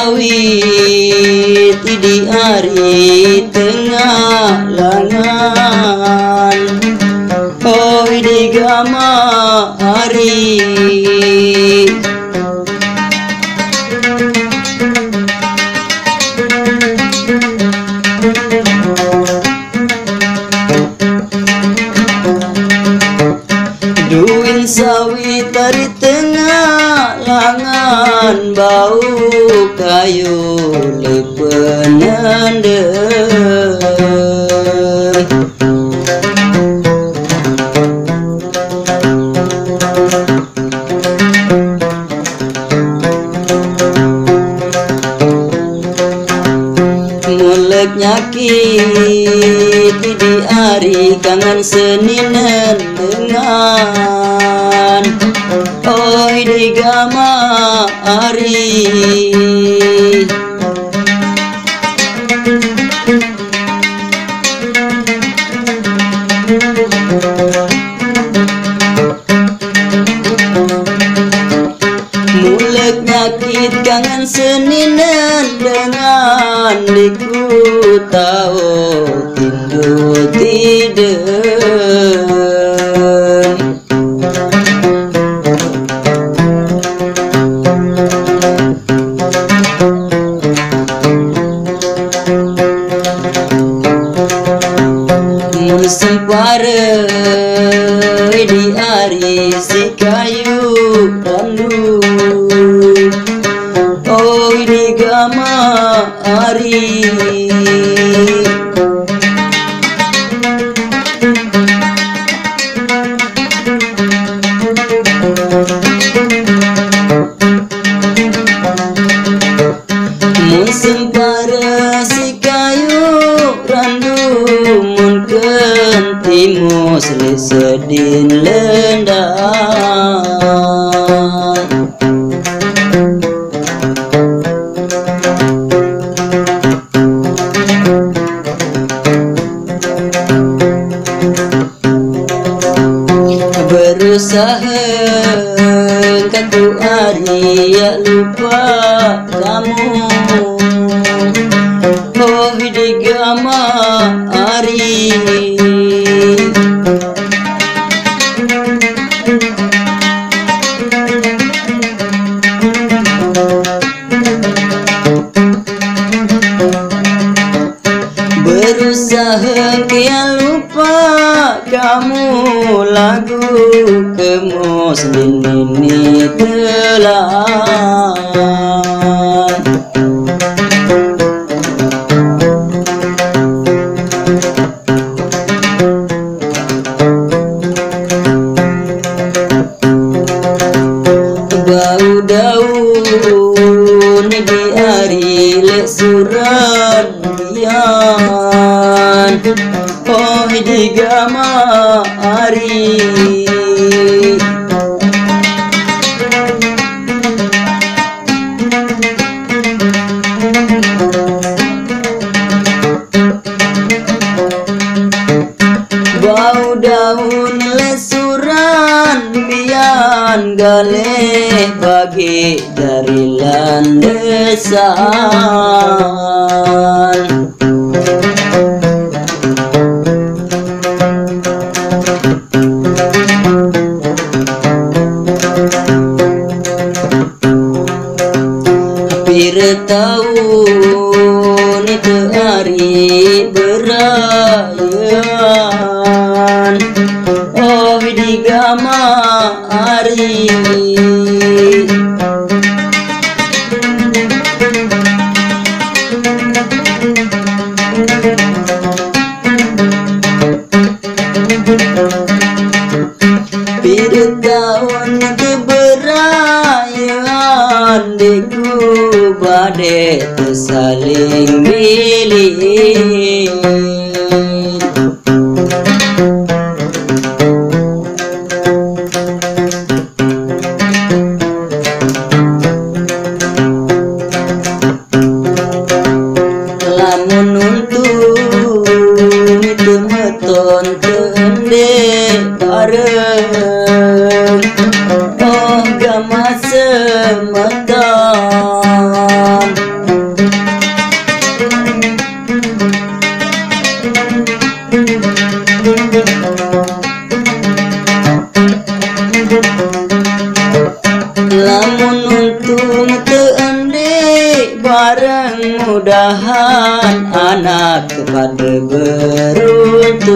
sawit di hari tengah langan, oh di gama hari. Duin sawit dari tengah langan, bau kayu lepenande. Mulek nyakit di hari kangen seninen dengan, oh di gama hari. Mulek nyakit kangen seninen dengan, diku tahu tindu tidak. Sempara di hari si kayu randu, oh di gama hari. Sempara si kayu randu, mun kentimu sedin lendang. Berusaha kaku hari ya lupa kamu, oh di gama hari. Berusaha kian lupa kamu, lagu kemus ini telah. Bau daun di hari lek surat bian, oh di gama hari. Bau daun lesuran bian, galeh bagi dari landesan. Pira tahun itu hari berayaan, oh di gama hari. Pira tahun itu berayaan, diku badai tersaling milih. Lamun untuk itu meton tende bareng, oh gama semetan. Lamun untung teu endek bareng mudahan anak kepada beruntung.